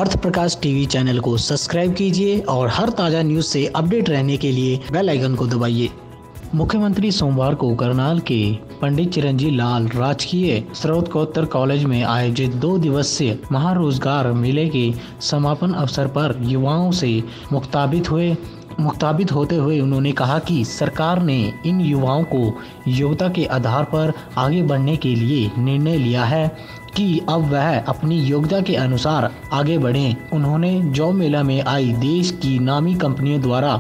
अर्थ प्रकाश TV channel को subscribe कीजिए और हर ताज़ा न्यूज़ से अपडेट रहने के लिए बेल आइकन को दबाइए। मुख्यमंत्री सोमवार को करनाल के पंडित चिरंजीव लाल राजकीय स्नातकोत्तर कॉलेज में आयोजित 2 दिवसीय महारोजगार मेले के समापन अवसर पर युवाओं से मुखातिब होते हुए उन्होंने कहा कि सरकार ने इन युवाओं को योग्यता के आधार पर आगे बढ़ने के लिए निर्णय लिया है कि अब वह अपनी योग्यता के अनुसार आगे बढ़ें। उन्होंने जॉब मेला में आई देश की नामी कंपनियों द्वारा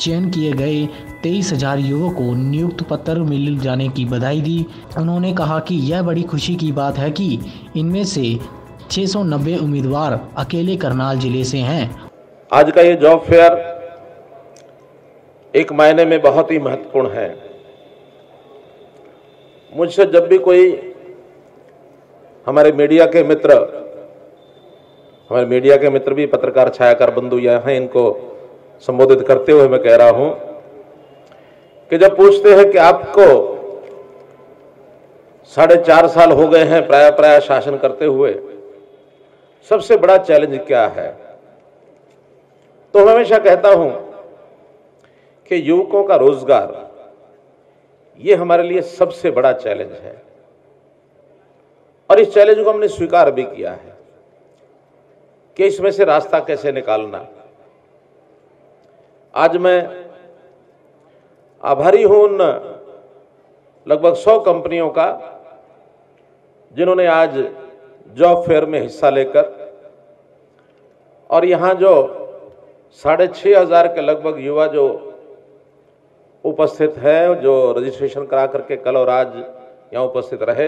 चयन किए गए 23,000 युवकों को नियुक्ति पत्र मिल जाने की बधाई दी। उन्होंने कहा कि यह बड़ी खुशी की बात है कि इनमें से 690 उम्मीदवार अकेले करनाल जिले से हैं। आज का ये जॉब फेयर एक मायने में बहुत ही महत्वपूर्ण है। मुझसे जब भी कोई हमारे मीडिया के मित्र भी पत्रकार छायाकार बंधु यहाँ हैं, इनको संबोधित करते हुए मैं कह रहा हूं कि जब पूछते हैं कि आपको 4.5 साल हो गए हैं प्राय शासन करते हुए, सबसे बड़ा चैलेंज क्या है, तो मैं हमेशा कहता हूं कि युवकों का रोजगार ये हमारे लिए सबसे बड़ा चैलेंज है और इस चैलेंज को हमने स्वीकार भी किया है कि इसमें से रास्ता कैसे निकालना। आज मैं आभारी हूं उन लगभग 100 कंपनियों का जिन्होंने आज जॉब फेयर में हिस्सा लेकर और यहां जो 6,500 के लगभग युवा जो उपस्थित हैं, जो रजिस्ट्रेशन करा करके कल और आज यहां उपस्थित रहे,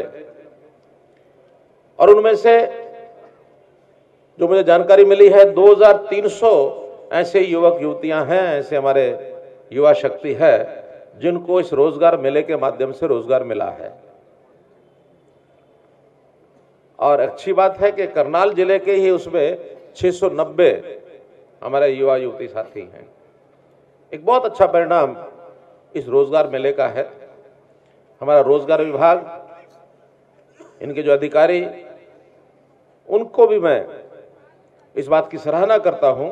और उनमें से जो मुझे जानकारी मिली है 2,300 ऐसे युवक युवतियां हैं, ऐसे हमारे युवा शक्ति है जिनको इस रोजगार मेले के माध्यम से रोजगार मिला है। और अच्छी बात है कि करनाल जिले के ही उसमें 690 हमारे युवा युवती साथी हैं। एक बहुत अच्छा परिणाम इस रोजगार मेले का है। हमारा रोजगार विभाग, इनके जो अधिकारी, उनको भी मैं इस बात की सराहना करता हूं,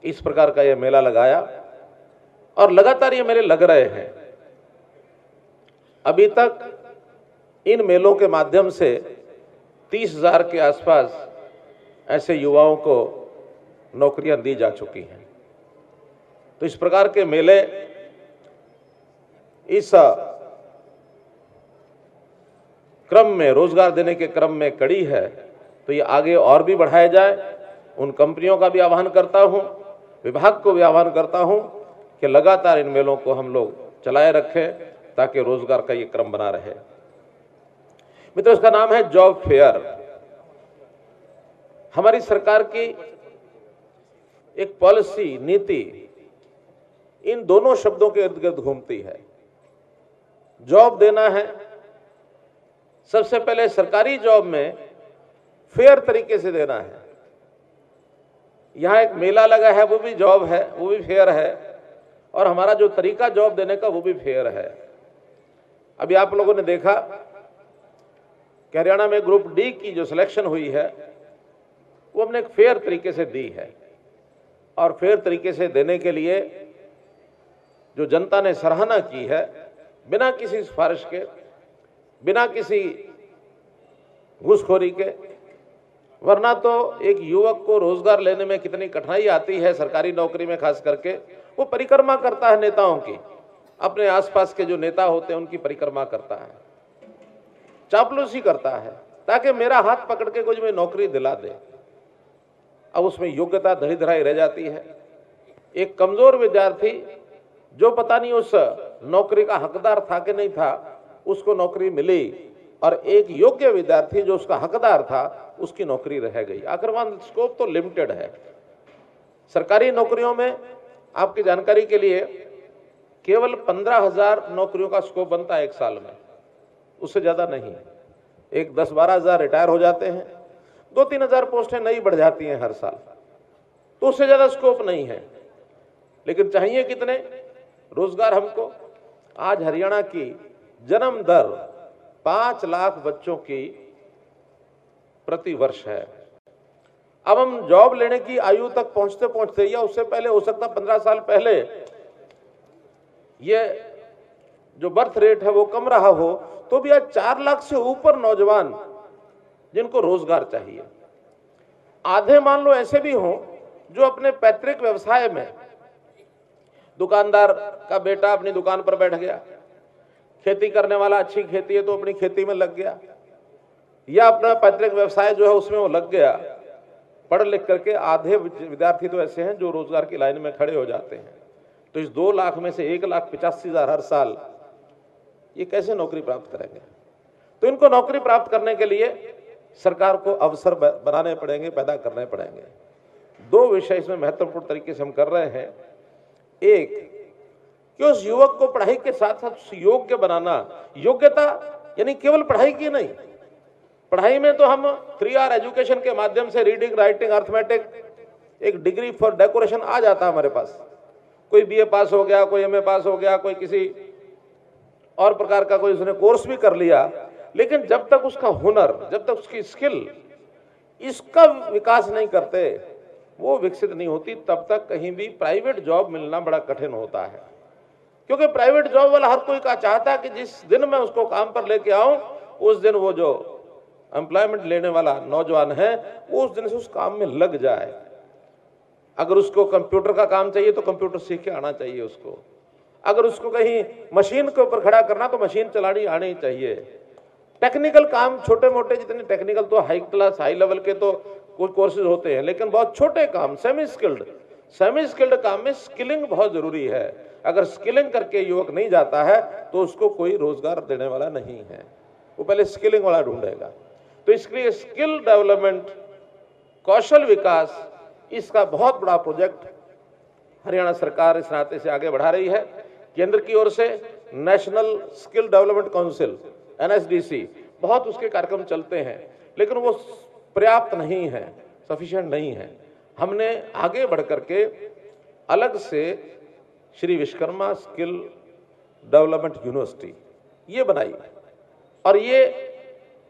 इस प्रकार का यह मेला लगाया और लगातार ये मेले लग रहे हैं। अभी तक इन मेलों के माध्यम से 30,000 के आसपास ऐसे युवाओं को नौकरियां दी जा चुकी हैं। तो इस प्रकार के मेले इस क्रम में, रोजगार देने के क्रम में कड़ी है, तो ये आगे और भी बढ़ाया जाए। उन कंपनियों का भी आह्वान करता हूं, विभाग को भी आह्वान करता हूं कि लगातार इन मेलों को हम लोग चलाए रखें ताकि रोजगार का ये क्रम बना रहे। मित्रों, इसका नाम है जॉब फेयर। हमारी सरकार की एक पॉलिसी, नीति इन दोनों शब्दों के इर्द गिर्द घूमती है। जॉब देना है, सबसे पहले सरकारी जॉब में फेयर तरीके से देना है। यहां एक मेला लगा है, वो भी जॉब है, वो भी फेयर है, और हमारा जो तरीका जॉब देने का वो भी फेयर है। अभी आप लोगों ने देखा कि हरियाणा में ग्रुप डी की जो सिलेक्शन हुई है वो हमने एक फेयर तरीके से दी है, और फेयर तरीके से देने के लिए जो जनता ने सराहना की है, बिना किसी सिफारिश के, बिना किसी घूसखोरी के, वरना तो एक युवक को रोजगार लेने में कितनी कठिनाई आती है सरकारी नौकरी में, खास करके वो परिक्रमा करता है नेताओं की, अपने आसपास के जो नेता होते हैं उनकी परिक्रमा करता है, चापलूसी करता है ताकि मेरा हाथ पकड़ के कुछ में नौकरी दिला दे। अब उसमें योग्यता धरी धराई रह जाती है। एक कमजोर विद्यार्थी जो पता नहीं उस नौकरी का हकदार था कि नहीं था, उसको नौकरी मिली, और एक योग्य विद्यार्थी जो उसका हकदार था उसकी नौकरी रह गई। आखिरकार स्कोप तो लिमिटेड है। सरकारी नौकरियों में आपकी जानकारी के लिए केवल 15,000 नौकरियों का स्कोप बनता है एक साल में, उससे ज्यादा नहीं। एक 10-12 हजार रिटायर हो जाते हैं, 2-3 हजार पोस्टें नई बढ़ जाती हैं हर साल, तो उससे ज्यादा स्कोप नहीं है। लेकिन चाहिए कितने रोजगार हमको? आज हरियाणा की जन्म दर 5 लाख बच्चों की प्रति वर्ष है, अब हम जॉब लेने की आयु तक पहुंचते पहुंचते, या उससे पहले हो सकता 15 साल पहले, ये जो बर्थ रेट है वो कम रहा हो, तो भी आज 4 लाख से ऊपर नौजवान जिनको रोजगार चाहिए। आधे मान लो ऐसे भी हों जो अपने पैतृक व्यवसाय में, दुकानदार का बेटा अपनी दुकान पर बैठ गया, खेती करने वाला अच्छी खेती है तो अपनी खेती में लग गया, या अपना पैतृक व्यवसाय जो है उसमें वो लग गया। पढ़ लिख करके आधे विद्यार्थी तो ऐसे हैं जो रोजगार की लाइन में खड़े हो जाते हैं। तो इस 2 लाख में से 1,85,000 हर साल ये कैसे नौकरी प्राप्त करेंगे? तो इनको नौकरी प्राप्त करने के लिए सरकार को अवसर बनाने पड़ेंगे, पैदा करने पड़ेंगे। 2 विषय इसमें महत्वपूर्ण तरीके से हम कर रहे हैं। एक कि उस युवक को पढ़ाई के साथ साथ योग्य बनाना। योग्यता यानी केवल पढ़ाई की नहीं, पढ़ाई में तो हम 3R एजुकेशन के माध्यम से रीडिंग, राइटिंग, अर्थमेटिक, एक डिग्री फॉर डेकोरेशन आ जाता है हमारे पास। कोई BA पास हो गया, कोई MA पास हो गया, कोई किसी और प्रकार का कोई उसने कोर्स भी कर लिया, लेकिन जब तक उसका हुनर, जब तक उसकी स्किल, इसका विकास नहीं करते, वो विकसित नहीं होती, तब तक कहीं भी प्राइवेट जॉब मिलना बड़ा कठिन होता है। क्योंकि प्राइवेट जॉब वाला हर कोई का चाहता है कि जिस दिन मैं उसको काम पर लेके आऊं, उस दिन वो जो एम्प्लॉयमेंट लेने वाला नौजवान है वो उस दिन से उस काम में लग जाए। अगर उसको कंप्यूटर का काम चाहिए तो कंप्यूटर सीख के आना चाहिए उसको। अगर उसको कहीं मशीन के ऊपर खड़ा करना तो मशीन चलानी आनी चाहिए। टेक्निकल काम छोटे मोटे, जितने टेक्निकल तो हाई क्लास, हाई लेवल के तो कोई कोर्सेज होते हैं, लेकिन बहुत छोटे काम, सेमी स्किल्ड काम में स्किलिंग बहुत जरूरी है। अगर स्किलिंग करके युवक नहीं जाता है तो उसको कोई रोजगार देने वाला नहीं है, वो पहले स्किलिंग वाला ढूंढेगा। तो इसलिए स्किल डेवलपमेंट, कौशल विकास, इसका बहुत बड़ा प्रोजेक्ट हरियाणा सरकार इस नाते से आगे बढ़ा रही है। केंद्र की ओर से national skill development council NSDC, बहुत उसके कार्यक्रम चलते हैं, लेकिन वो पर्याप्त नहीं है, सफिशिएंट नहीं है। हमने आगे बढ़ करके अलग से Shri Vishwakarma skill development university ये बनाई, और ये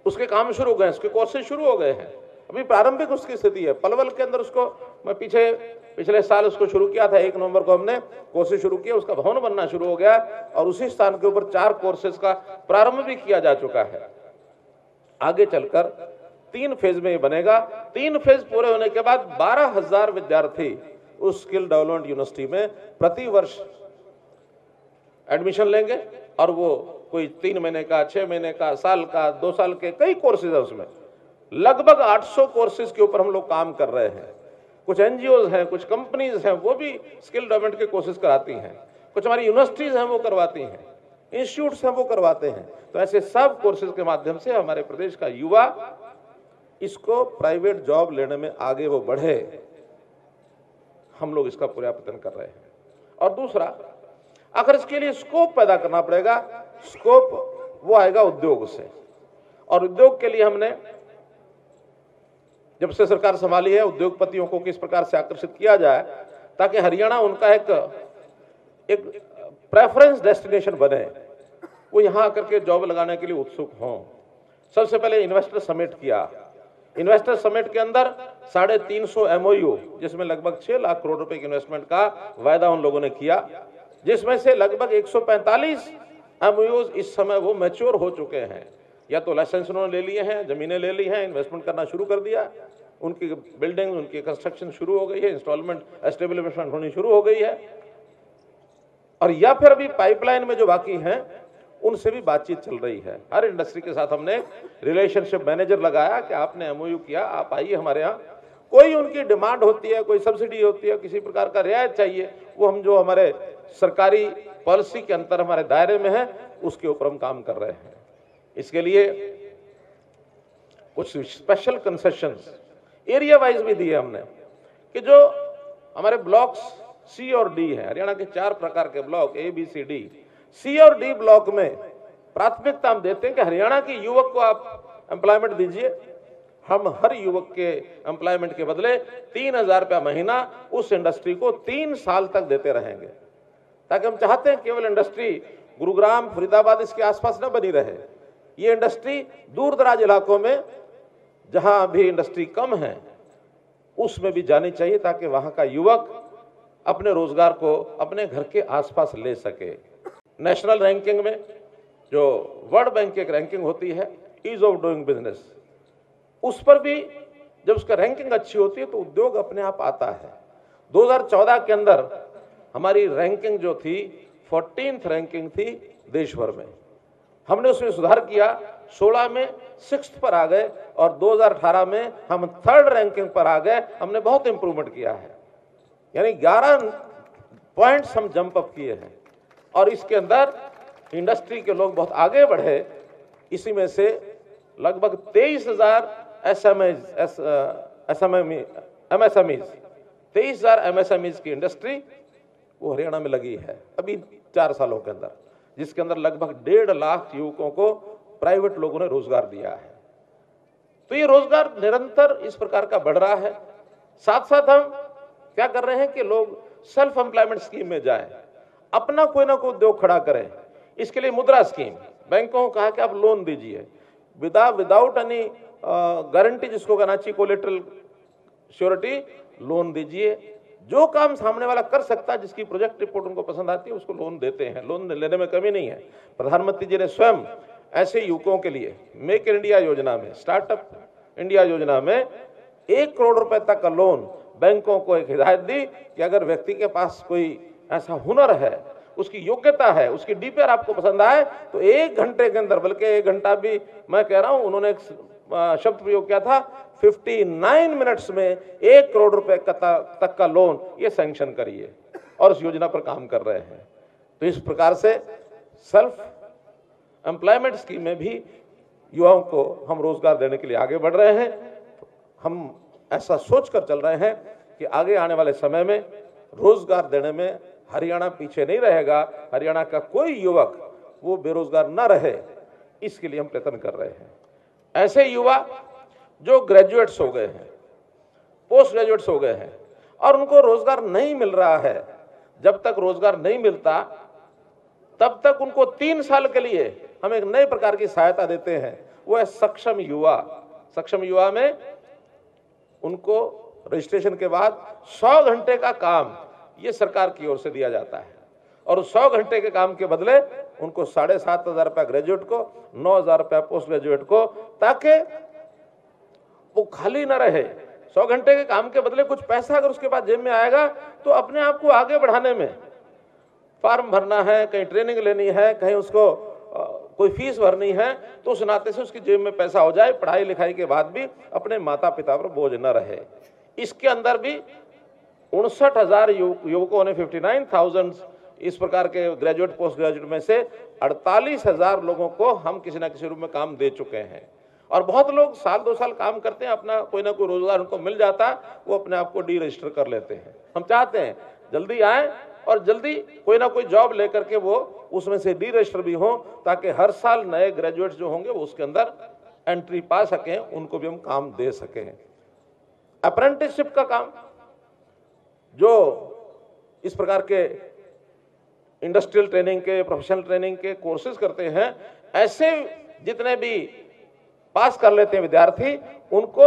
उसके काम शुरू हो गए, उसके कोर्सेज शुरू हो गए हैं। अभी प्रारंभिक उसकी स्थिति है। पलवल के अंदर उसको मैं पिछले साल उसको शुरू किया था, 1 नवंबर को हमने कोर्सेज शुरू किया, उसका भवन बनना शुरू हो गया, और उसी स्थान के ऊपर 4 कोर्सेज का प्रारंभ भी किया जा चुका है। आगे चलकर 3 फेज में ये बनेगा। 3 फेज पूरे होने के बाद 12,000 विद्यार्थी उस स्किल डेवलपमेंट यूनिवर्सिटी में प्रति वर्ष एडमिशन लेंगे, और वो कोई 3 महीने का, 6 महीने का, साल का, 2 साल के कई कोर्सेज है उसमें। लगभग 800 कोर्सेज के ऊपर हम लोग काम कर रहे हैं। कुछ NGOs हैं, कुछ कंपनीज हैं, वो भी स्किल डेवलपमेंट के कोर्सेज कराती हैं। कुछ हमारी यूनिवर्सिटीज हैं वो करवाती हैं, इंस्टीट्यूट्स हैं वो करवाते हैं। तो ऐसे सब कोर्सेज के माध्यम से हमारे प्रदेश का युवा इसको प्राइवेट जॉब लेने में आगे वो बढ़े, हम लोग इसका पूरा प्रयत्न कर रहे हैं। और दूसरा, अगर इसके लिए स्कोप पैदा करना पड़ेगा। स्कोप वो आएगा उद्योग से, और उद्योग के लिए हमने जब से सरकार संभाली है, उद्योगपतियों को किस प्रकार से आकर्षित किया जाए ताकि हरियाणा उनका एक प्रेफरेंस डेस्टिनेशन बने, वो यहां आकर के जॉब लगाने के लिए उत्सुक हों। सबसे पहले इन्वेस्टर समिट किया। इन्वेस्टर समिट के अंदर 350 MOU, जिसमें लगभग 6 लाख करोड़ रुपए की इन्वेस्टमेंट का वायदा उन लोगों ने किया, जिसमें से लगभग 145 MOUs इस समय वो मैच्योर हो चुके हैं। या तो लाइसेंस उन्होंने ले लिए हैं, जमीनें ले ली हैं, इन्वेस्टमेंट करना शुरू कर दिया, उनकी बिल्डिंग, उनकी कंस्ट्रक्शन शुरू हो गई है, इंस्टॉलमेंट एस्टेब्लिशमेंट होनी शुरू हो गई है, और या फिर अभी पाइपलाइन में जो बाकी हैं उनसे भी बातचीत चल रही है। हर इंडस्ट्री के साथ हमने रिलेशनशिप मैनेजर लगाया कि आपने MOU किया, आप आइए हमारे यहाँ। कोई उनकी डिमांड होती है, कोई सब्सिडी होती है, किसी प्रकार का रियायत चाहिए, वो हम जो हमारे सरकारी पॉलिसी के अंतर हमारे दायरे में है उसके ऊपर हम काम कर रहे हैं। इसके लिए कुछ स्पेशल कंसेशंस एरिया वाइज भी दिए हमने, कि जो हमारे ब्लॉक्स C और D है, हरियाणा के 4 प्रकार के block A, B, C, D। C और D ब्लॉक में प्राथमिकता हम देते हैं कि हरियाणा के युवक को आप एम्प्लॉयमेंट दीजिए। हम हर युवक के एम्प्लॉयमेंट के बदले 3,000 रुपया महीना उस इंडस्ट्री को 3 साल तक देते रहेंगे, ताकि हम चाहते हैं केवल इंडस्ट्री गुरुग्राम, फरीदाबाद इसके आसपास न बनी रहे। ये इंडस्ट्री दूर दराज इलाकों में जहां भी इंडस्ट्री कम है, उसमें भी जानी चाहिए ताकि वहां का युवक अपने रोजगार को अपने घर के आसपास ले सके। नेशनल रैंकिंग में जो वर्ल्ड बैंक की एक रैंकिंग होती है ईज ऑफ डूइंग बिजनेस, उस पर भी जब उसका रैंकिंग अच्छी होती है तो उद्योग अपने आप आता है। 2014 के अंदर हमारी रैंकिंग जो थी 14th रैंकिंग थी देश भर में। हमने उसमें सुधार किया, 16 में 6th पर आ गए और 2018 में हम 3rd रैंकिंग पर आ गए। हमने बहुत इंप्रूवमेंट किया है, यानी 11 पॉइंट्स हम जंप अप किए हैं। और इसके अंदर इंडस्ट्री के लोग बहुत आगे बढ़े। इसी में से लगभग 23,000 MSMEs की इंडस्ट्री वो हरियाणा में लगी है अभी 4 सालों के अंदर, जिसके अंदर लगभग 1.5 लाख युवकों को प्राइवेट लोगों ने रोजगार दिया है। तो ये रोजगार निरंतर इस प्रकार का बढ़ रहा है। साथ साथ हम क्या कर रहे हैं कि लोग सेल्फ एम्प्लॉयमेंट स्कीम में जाएं, अपना कोई ना कोई उद्योग खड़ा करें। इसके लिए मुद्रा स्कीम, बैंकों को कहा कि आप लोन दीजिए विदाउट एनी गारंटी, जिसको कहना चाहिए कोलेटरल श्योरिटी, लोन दीजिए। जो काम सामने वाला कर सकता है, जिसकी प्रोजेक्ट रिपोर्ट उनको पसंद आती है, उसको लोन देते हैं। लोन लेने में कमी नहीं है। प्रधानमंत्री जी ने स्वयं ऐसे युवकों के लिए मेक इन इंडिया योजना में, स्टार्टअप इंडिया योजना में 1 करोड़ रुपए तक का लोन बैंकों को एक हिदायत दी कि अगर व्यक्ति के पास कोई ऐसा हुनर है, उसकी योग्यता है, उसकी डीपीआर आपको पसंद आए, तो 1 घंटे के अंदर, बल्कि 1 घंटा भी मैं कह रहा हूं, उन्होंने एक शब्द प्रयोग किया था, 59 मिनट्स में 1 करोड़ रुपए तक का लोन ये सैंक्शन करिए, और उस योजना पर काम कर रहे हैं। तो इस प्रकार से सेल्फ एम्प्लॉयमेंट स्कीम में भी युवाओं को हम रोजगार देने के लिए आगे बढ़ रहे हैं। हम ऐसा सोचकर चल रहे हैं कि आगे आने वाले समय में रोजगार देने में हरियाणा पीछे नहीं रहेगा। हरियाणा का कोई युवक वो बेरोजगार न रहे, इसके लिए हम प्रयत्न कर रहे हैं। ऐसे युवा जो ग्रेजुएट्स हो गए हैं, पोस्ट ग्रेजुएट्स हो गए हैं और उनको रोजगार नहीं मिल रहा है, जब तक रोजगार नहीं मिलता तब तक उनको 3 साल के लिए हम एक नए प्रकार की सहायता देते हैं, वो है सक्षम युवा। सक्षम युवा में उनको रजिस्ट्रेशन के बाद 100 घंटे का काम ये सरकार की ओर से दिया जाता है, और उस 100 घंटे के काम के बदले उनको 7,500 रुपया ग्रेजुएट को, 9,000 रुपया पोस्ट ग्रेजुएट को, ताकि वो खाली न रहे। 100 घंटे के काम के बदले कुछ पैसा अगर उसके पास जेब में आएगा तो अपने आप को आगे बढ़ाने में, फॉर्म भरना है, कहीं ट्रेनिंग लेनी है, कहीं उसको कोई फीस भरनी है, तो उस नाते से उसकी जेब में पैसा हो जाए, पढ़ाई लिखाई के बाद भी अपने माता पिता पर बोझ न रहे। इसके अंदर भी 59,000 युवकों ने 59,000 इस प्रकार के ग्रेजुएट पोस्ट ग्रेजुएट में से 48,000 लोगों को हम किसी ना किसी रूप में काम दे चुके हैं। और बहुत लोग साल 2 साल काम करते हैं, अपना कोई ना कोई रोजगार उनको मिल जाता है, वो अपने आप को डी रजिस्टर कर लेते हैं। हम चाहते हैं जल्दी आए और जल्दी कोई ना कोई जॉब लेकर के वो उसमें से डी रजिस्टर भी हो, ताकि हर साल नए ग्रेजुएट्स जो होंगे वो उसके अंदर एंट्री पा सकें, उनको भी हम काम दे सकें। अप्रेंटिसशिप का काम, जो इस प्रकार के इंडस्ट्रियल ट्रेनिंग के, प्रोफेशनल ट्रेनिंग के कोर्सेज करते हैं, ऐसे जितने भी पास कर लेते हैं विद्यार्थी, उनको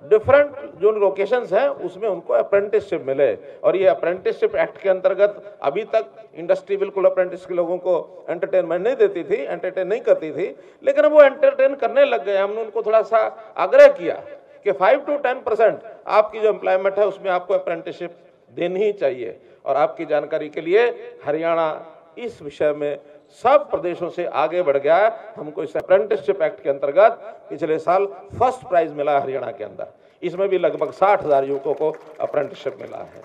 डिफरेंट जो लोकेशंस हैं उसमें उनको अप्रेंटिसशिप मिले। और ये अप्रेंटिसशिप एक्ट के अंतर्गत अभी तक इंडस्ट्री बिल्कुल अप्रेंटिस के लोगों को एंटरटेनमेंट नहीं देती थी, एंटरटेन नहीं करती थी, लेकिन अब वो एंटरटेन करने लग गए। हमने उनको थोड़ा सा आग्रह किया कि 5 to 10% आपकी जो एम्प्लॉयमेंट है उसमें आपको अप्रेंटिसशिप देनी ही चाहिए। और आपकी जानकारी के लिए हरियाणा इस विषय में सब प्रदेशों से आगे बढ़ गया है। हमको इस अप्रेंटिसशिप एक्ट के अंतर्गत पिछले साल फर्स्ट प्राइज मिला हरियाणा के अंदर। इसमें भी लगभग 60,000 युवकों को अप्रेंटिसशिप मिला है।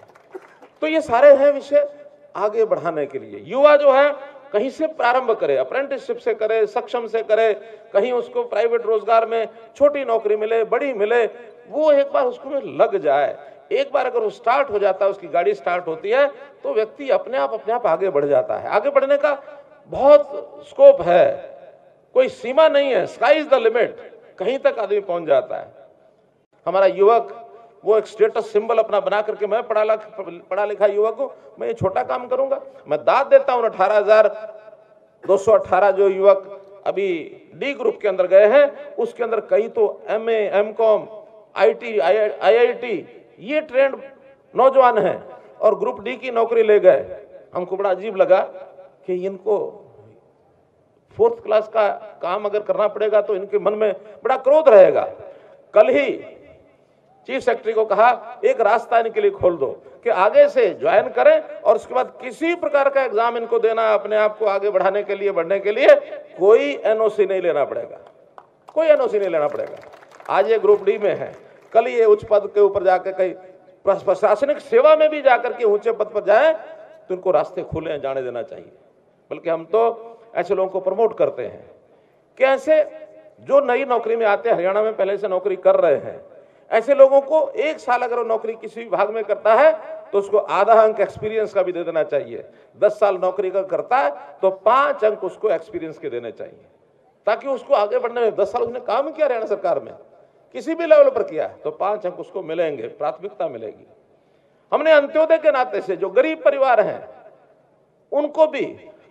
तो ये सारे हैं विषय आगे बढ़ाने के लिए। युवा जो है कहीं से प्रारंभ करे, अप्रेंटिसशिप से करे, सक्षम से करे, कहीं उसको प्राइवेट रोजगार में छोटी नौकरी मिले, बड़ी मिले, वो एक बार उसको में लग जाए। एक बार अगर वो स्टार्ट हो जाता है, उसकी गाड़ी स्टार्ट होती है, तो व्यक्ति अपने आप आगे बढ़ जाता है। आगे बढ़ने का बहुत स्कोप है, कोई सीमा नहीं है, स्काई इज द लिमिट, कहीं तक आदमी पहुंच जाता है। हमारा युवक वो एक स्टेटस सिंबल अपना बना करके, मैं पढ़ा लिखा युवक हूं, मैं ये छोटा काम करूंगा, मैं दाद देता हूं। 18,218 जो युवक अभी डी ग्रुप के अंदर गए हैं, उसके अंदर कई तो MA, MCOM, IT, IIT ये ट्रेंड नौजवान हैं और ग्रुप डी की नौकरी ले गए। हमको बड़ा अजीब लगा कि इनको 4th क्लास का काम अगर करना पड़ेगा तो इनके मन में बड़ा क्रोध रहेगा। कल ही चीफ सेक्रेटरी को कहा एक रास्ता इनके लिए खोल दो कि आगे से ज्वाइन करें और उसके बाद किसी प्रकार का एग्जाम इनको देना, अपने आप को आगे बढ़ाने के लिए, बढ़ने के लिए कोई एनओसी नहीं लेना पड़ेगा, कोई एनओसी नहीं लेना पड़ेगा। आज ये ग्रुप डी में है, कल ये उच्च पद के ऊपर जाकर कहीं प्रशासनिक सेवा में भी जाकर के ऊंचे पद पर जाए तो इनको रास्ते खुले जाने देना चाहिए। बल्कि हम तो ऐसे लोगों को प्रमोट करते हैं कि ऐसे जो नई नौकरी में आते हैं, हरियाणा में पहले से नौकरी कर रहे हैं, ऐसे लोगों को 1 साल अगर वो नौकरी किसी विभाग में करता है तो उसको आधा अंक एक्सपीरियंस का भी दे देना चाहिए। 10 साल नौकरी का करता है तो 5 अंक उसको एक्सपीरियंस के देने चाहिए, ताकि उसको आगे बढ़ने में 10 साल उसने काम किया हरियाणा सरकार में, किसी भी लेवल पर किया तो 5 अंक उसको मिलेंगे, प्राथमिकता मिलेगी। हमने अंत्योदय के नाते से जो गरीब परिवार हैं उनको भी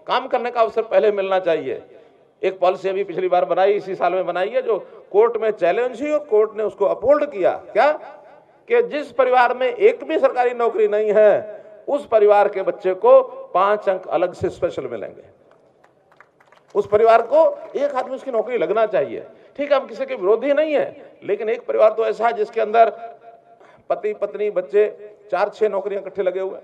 काम करने का अवसर पहले मिलना चाहिए। एक पॉलिसी अभी पिछली बार बनाई, इसी साल में बनाई है, जो कोर्ट में चैलेंज हुई और कोर्ट ने उसको अपहोल्ड किया। क्या कि जिस परिवार में एक भी सरकारी नौकरी नहीं है उस परिवार के बच्चे को 5 अंक अलग से स्पेशल मिलेंगे। उस परिवार को एक आदमी उसकी नौकरी लगना चाहिए। ठीक है, हम किसी के विरोधी नहीं है, लेकिन एक परिवार तो ऐसा है जिसके अंदर पति पत्नी बच्चे 4-6 नौकरियां इकट्ठे लगे हुए।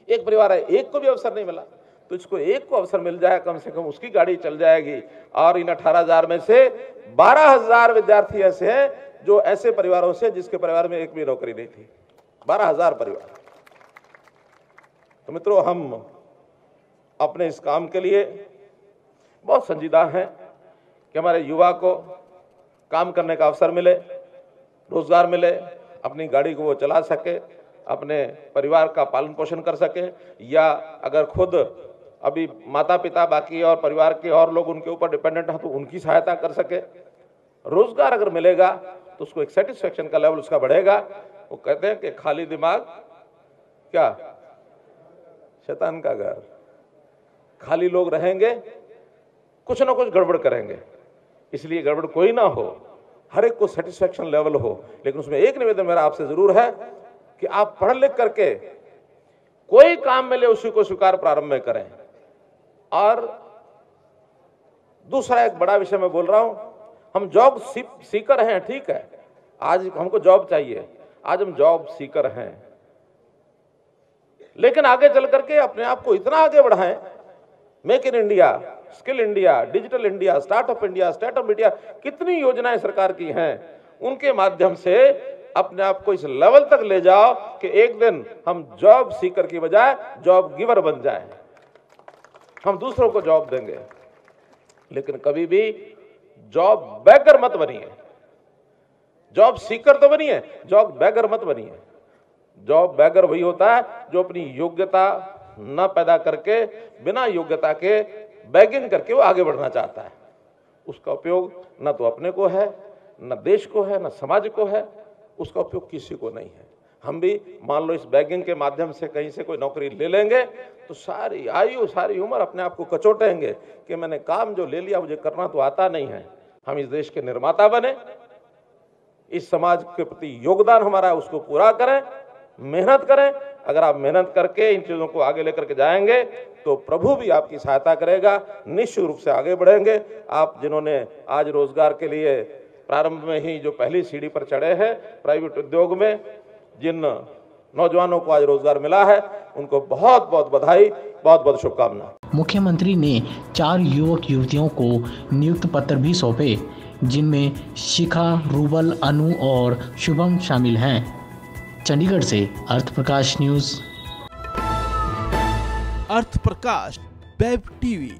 एक परिवार है, एक को भी अवसर नहीं मिला, तो इसको एक को अवसर मिल जाए, कम से कम उसकी गाड़ी चल जाएगी। और इन 18,000 में से 12,000 विद्यार्थी ऐसे हैं जो ऐसे परिवारों से जिसके परिवार में एक भी नौकरी नहीं थी। 12,000 परिवार। तो मित्रों, हम अपने इस काम के लिए बहुत संजीदा हैं कि हमारे युवा को काम करने का अवसर मिले, रोजगार मिले, अपनी गाड़ी को वो चला सके, अपने परिवार का पालन पोषण कर सके, या अगर खुद अभी माता पिता बाकी और परिवार के और लोग उनके ऊपर डिपेंडेंट हैं तो उनकी सहायता कर सके। रोजगार अगर मिलेगा तो उसको एक सेटिस्फेक्शन का लेवल उसका बढ़ेगा। वो कहते हैं कि खाली दिमाग क्या शैतान का घर। खाली लोग रहेंगे, कुछ ना कुछ गड़बड़ करेंगे। इसलिए गड़बड़ कोई ना हो, हर एक को सेटिस्फेक्शन लेवल हो। लेकिन उसमें एक निवेदन मेरा आपसे जरूर है कि आप पढ़ लिख करके कोई काम मिले उसी को स्वीकार प्रारंभ में करें। और दूसरा एक बड़ा विषय मैं बोल रहा हूं, हम जॉब सीकर हैं, ठीक है, आज हमको जॉब चाहिए, आज हम जॉब सीकर हैं, लेकिन आगे चल करके अपने आप को इतना आगे बढ़ाएं, make in India, skill India, digital India, startup India, कितनी योजनाएं सरकार की हैं, उनके माध्यम से अपने आप को इस लेवल तक ले जाओ कि एक दिन हम जॉब सीकर की बजाय जॉब गिवर बन जाएं। हम दूसरों को जॉब देंगे, लेकिन कभी भी जॉब बैगर मत बनिए। जॉब सीकर तो बनिए, जॉब बैगर मत बनिए। जॉब बैगर वही होता है जो अपनी योग्यता न पैदा करके, बिना योग्यता के बैगिंग करके वो आगे बढ़ना चाहता है। उसका उपयोग न तो अपने को है, न देश को है, न समाज को है, उसका उपयोग किसी को नहीं है। हम भी मान लो इस बैगिंग के माध्यम से कहीं से कोई नौकरी ले लेंगे तो सारी आयु, सारी उम्र अपने आप को कचोटेंगे कि मैंने काम जो ले लिया मुझे करना तो आता नहीं है। हम इस देश के निर्माता बने, इस समाज के प्रति योगदान हमारा है उसको पूरा करें, मेहनत करें। अगर आप मेहनत करके इन चीजों को आगे लेकर के जाएंगे तो प्रभु भी आपकी सहायता करेगा, निश्चित रूप से आगे बढ़ेंगे। आप जिन्होंने आज रोजगार के लिए प्रारंभ में ही जो पहली सीढ़ी पर चढ़े हैं, प्राइवेट उद्योग में जिन नौजवानों को आज रोजगार मिला है, उनको बहुत बहुत बधाई, बहुत बहुत शुभकामनाएं। मुख्यमंत्री ने 4 युवक युवतियों को नियुक्त पत्र भी सौंपे, जिनमें शिखा, रूबल, अनु और शुभम शामिल हैं। चंडीगढ़ से अर्थ प्रकाश न्यूज। अर्थ प्रकाश वेब टीवी।